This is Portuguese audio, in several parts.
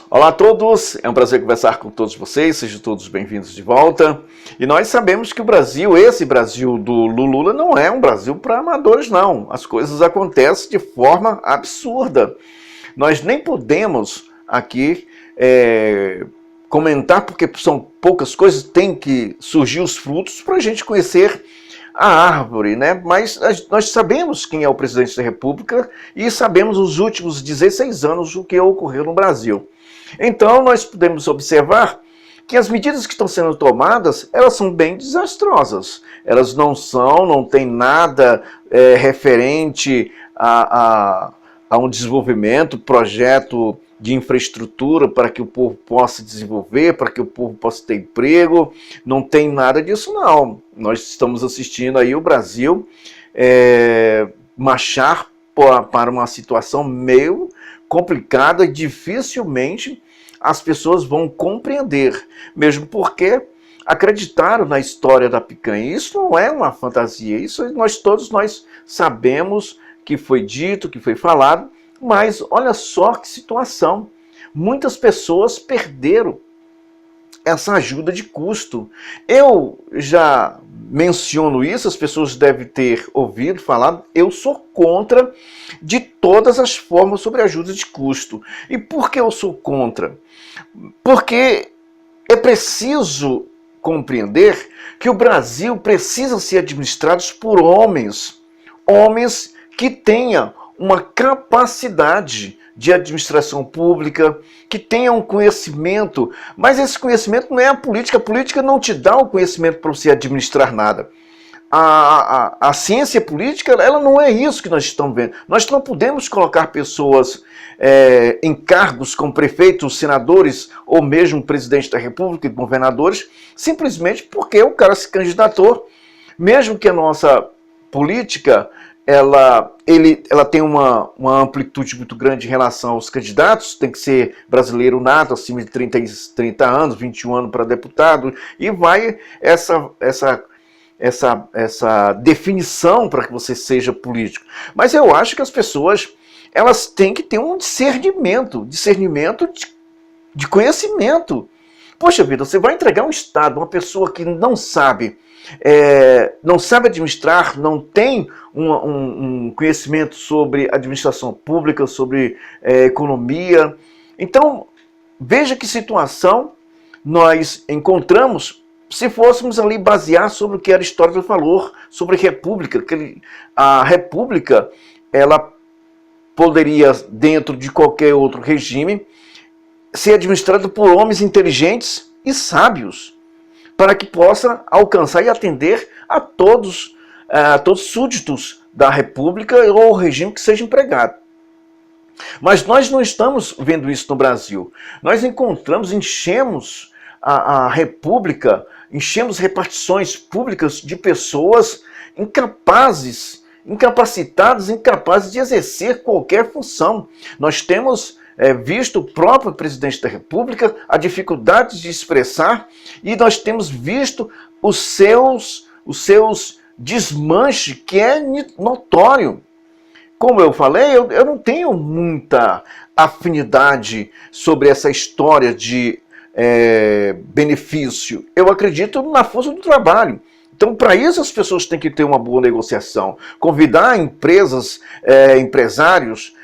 Olá a todos, é um prazer conversar com todos vocês, sejam todos bem-vindos de volta. E nós sabemos que o Brasil, esse Brasil do Lula, não é um Brasil para amadores não. As coisas acontecem de forma absurda. Nós nem podemos aqui comentar, porque são poucas coisas, tem que surgir os frutos para a gente conhecer a árvore, né? Mas nós sabemos quem é o presidente da República e sabemos os últimos 16 anos o que ocorreu no Brasil. Então nós podemos observar que as medidas que estão sendo tomadas, elas são bem desastrosas. Elas não tem nada referente a um desenvolvimento, projeto de infraestrutura para que o povo possa desenvolver, para que o povo possa ter emprego. Não tem nada disso não. Nós estamos assistindo aí o Brasil marchar para uma situação meio complicada e dificilmente as pessoas vão compreender, mesmo porque acreditaram na história da picanha. Isso não é uma fantasia, isso todos nós sabemos que foi dito, que foi falado, mas olha só que situação. Muitas pessoas perderam essa ajuda de custo. Eu já menciono isso, as pessoas devem ter ouvido falar, eu sou contra de todas as formas sobre ajuda de custo. E por que eu sou contra? Porque é preciso compreender que o Brasil precisa ser administrado por homens que tenham uma capacidade de administração pública, que tenha um conhecimento, mas esse conhecimento não é a política não te dá o conhecimento para você administrar nada. A ciência política, ela não é isso que nós estamos vendo. Nós não podemos colocar pessoas em cargos como prefeitos, senadores ou mesmo presidente da República e governadores, simplesmente porque o cara se candidatou, mesmo que a nossa política ela tem uma amplitude muito grande em relação aos candidatos, tem que ser brasileiro nato, acima de 30 anos, 21 anos para deputado, e vai essa definição para que você seja político. Mas eu acho que as pessoas elas têm que ter um discernimento de conhecimento. Poxa vida, você vai entregar um Estado, uma pessoa que não sabe administrar, não tem um conhecimento sobre administração pública, sobre economia. Então, veja que situação nós encontramos se fôssemos ali basear sobre o que era história do valor, sobre república. A república, ela poderia, dentro de qualquer outro regime, ser administrada por homens inteligentes e sábios, para que possa alcançar e atender a todos súditos da República ou regime que seja empregado. Mas nós não estamos vendo isso no Brasil. Nós enchemos a República, enchemos repartições públicas de pessoas incapacitadas, incapazes de exercer qualquer função. Nós temos visto o próprio presidente da República, a dificuldade de expressar, e nós temos visto os seus desmanches, que é notório. Como eu falei, eu não tenho muita afinidade sobre essa história de benefício. Eu acredito na força do trabalho. Então, para isso, as pessoas têm que ter uma boa negociação. Convidar empresas, empresários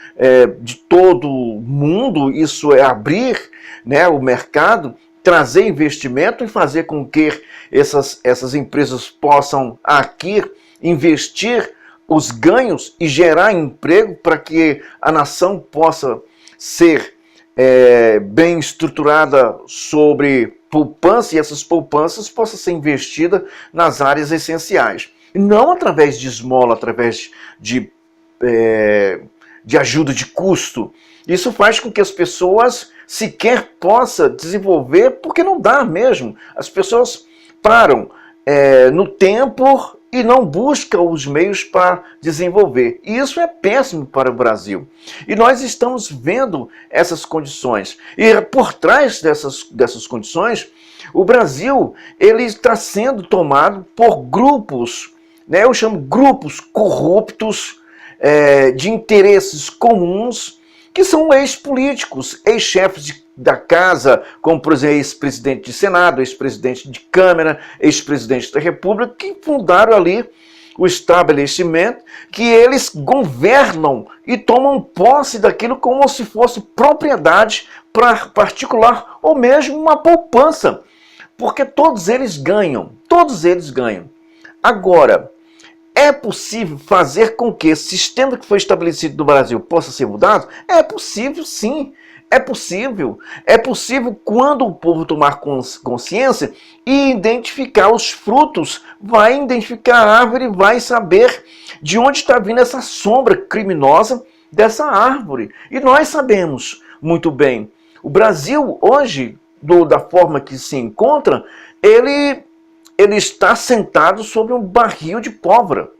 de todo o mundo, isso é abrir, né, o mercado, trazer investimento e fazer com que essas empresas possam aqui investir os ganhos e gerar emprego para que a nação possa ser bem estruturada sobre poupança, e essas poupanças possam ser investidas nas áreas essenciais. E não através de esmola, através de ajuda de custo. Isso faz com que as pessoas sequer possam desenvolver, porque não dá mesmo. As pessoas param no tempo e não buscam os meios para desenvolver. E isso é péssimo para o Brasil. E nós estamos vendo essas condições. E por trás dessas condições, o Brasil ele está sendo tomado por grupos, né? Eu chamo grupos corruptos, de interesses comuns, que são ex-políticos, ex-chefes de da casa, como por exemplo ex-presidente de Senado, ex-presidente de Câmara, ex-presidente da República, que fundaram ali o estabelecimento, que eles governam e tomam posse daquilo como se fosse propriedade particular ou mesmo uma poupança, porque todos eles ganham, todos eles ganham. Agora, é possível fazer com que esse sistema que foi estabelecido no Brasil possa ser mudado? É possível, sim. É possível. É possível quando o povo tomar consciência e identificar os frutos, vai identificar a árvore, vai saber de onde está vindo essa sombra criminosa dessa árvore. E nós sabemos muito bem. O Brasil, hoje, da forma que se encontra, ele está sentado sobre um barril de pólvora.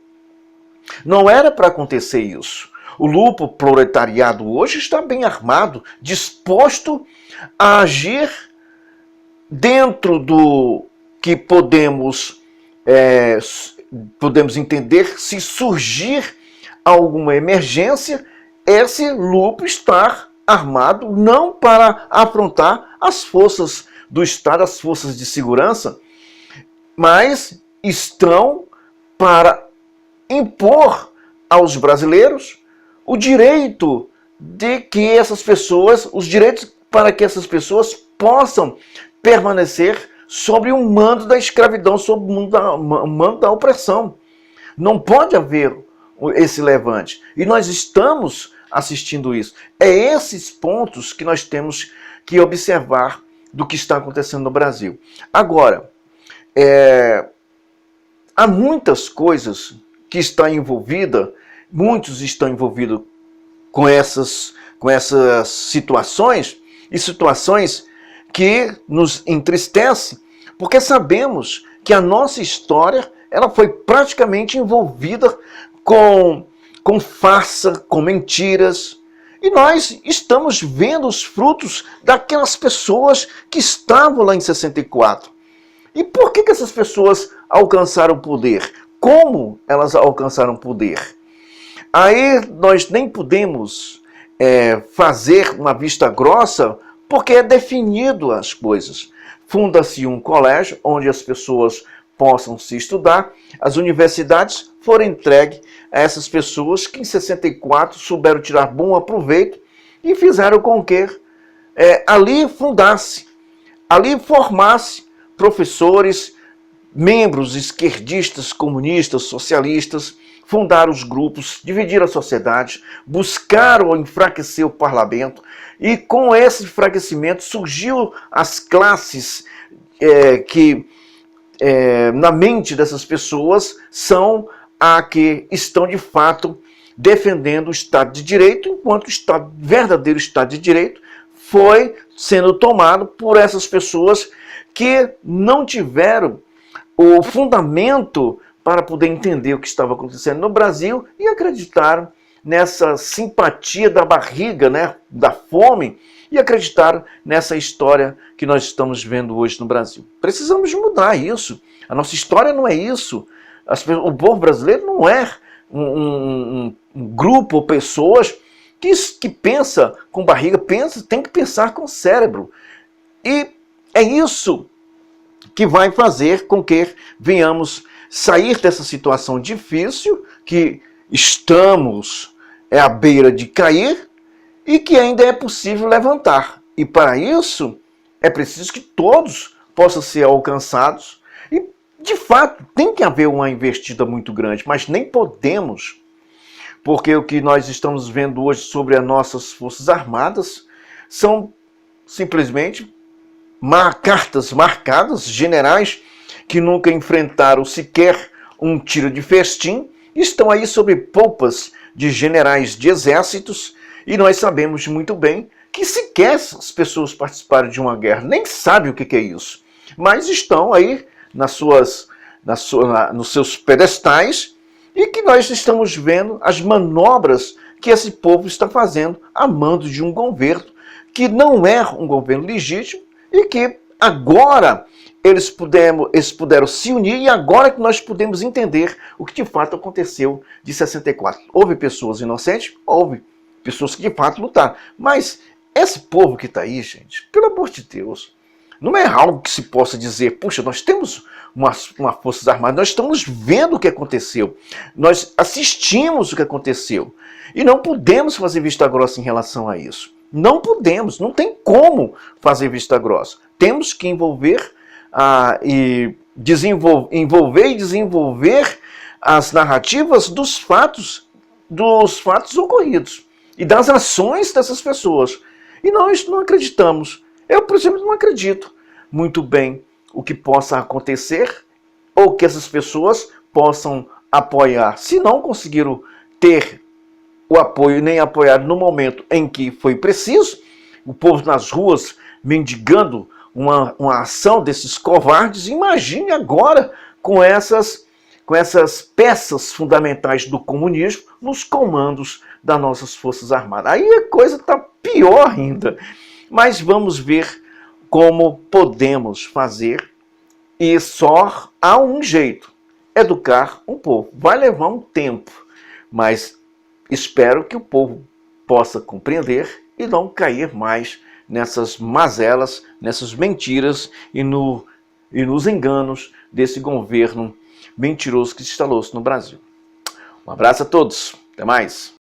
Não era para acontecer isso. O lupo proletariado hoje está bem armado, disposto a agir dentro do que podemos entender. Se surgir alguma emergência, esse lupo está armado não para afrontar as forças do Estado, as forças de segurança, mas estão para impor aos brasileiros o direito de que essas pessoas, os direitos para que essas pessoas possam permanecer sob o mando da escravidão, sob o mando da opressão. Não pode haver esse levante. E nós estamos assistindo isso. É esses pontos que nós temos que observar do que está acontecendo no Brasil. Agora, há muitas coisas que estão envolvidas, muitos estão envolvidos com essas situações, e situações que nos entristecem, porque sabemos que a nossa história ela foi praticamente envolvida com farsa, com mentiras, e nós estamos vendo os frutos daquelas pessoas que estavam lá em 64. E por que essas pessoas alcançaram poder? Como elas alcançaram poder? Aí nós nem podemos fazer uma vista grossa, porque é definido as coisas. Funda-se um colégio onde as pessoas possam se estudar. As universidades foram entregues a essas pessoas que em 64 souberam tirar bom proveito e fizeram com que ali fundasse, ali formasse professores, membros esquerdistas, comunistas, socialistas, fundaram os grupos, dividiram a sociedade, buscaram enfraquecer o parlamento, e com esse enfraquecimento surgiu as classes que na mente dessas pessoas são a que estão de fato defendendo o Estado de Direito, enquanto o verdadeiro Estado de Direito foi sendo tomado por essas pessoas que não tiveram o fundamento para poder entender o que estava acontecendo no Brasil e acreditaram nessa simpatia da barriga, né, da fome, e acreditaram nessa história que nós estamos vendo hoje no Brasil. Precisamos mudar isso. A nossa história não é isso. O povo brasileiro não é um grupo ou pessoas que pensa com barriga, tem que pensar com cérebro. E é isso que vai fazer com que venhamos sair dessa situação difícil, que estamos à beira de cair e que ainda é possível levantar. E para isso é preciso que todos possam ser alcançados. E de fato tem que haver uma investida muito grande, mas nem podemos, porque o que nós estamos vendo hoje sobre as nossas Forças Armadas são simplesmente cartas marcadas, generais que nunca enfrentaram sequer um tiro de festim, estão aí sob polpas de generais de exércitos, e nós sabemos muito bem que sequer as pessoas participaram de uma guerra, nem sabem o que é isso, mas estão aí nos seus pedestais, e que nós estamos vendo as manobras que esse povo está fazendo a mando de um governo que não é um governo legítimo, e que agora eles puderam se unir, e agora que nós podemos entender o que de fato aconteceu de 64. Houve pessoas inocentes? Houve pessoas que de fato lutaram. Mas esse povo que está aí, gente, pelo amor de Deus, não é algo que se possa dizer, puxa, nós temos uma Forças Armadas, nós estamos vendo o que aconteceu, nós assistimos o que aconteceu, e não podemos fazer vista grossa em relação a isso. Não podemos, não tem como fazer vista grossa. Temos que envolver e desenvolver as narrativas dos fatos ocorridos e das ações dessas pessoas. E nós não acreditamos. Eu, por exemplo, não acredito muito bem o que possa acontecer ou que essas pessoas possam apoiar. Se não conseguiram ter o apoio nem apoiar no momento em que foi preciso, o povo nas ruas mendigando uma ação desses covardes, imagine agora com essas peças fundamentais do comunismo nos comandos das nossas Forças Armadas. Aí a coisa está pior ainda. Mas vamos ver como podemos fazer, e só há um jeito: educar um povo. Vai levar um tempo, mas espero que o povo possa compreender e não cair mais nessas mazelas, nessas mentiras e nos enganos desse governo mentiroso que instalou-se no Brasil. Um abraço a todos. Até mais.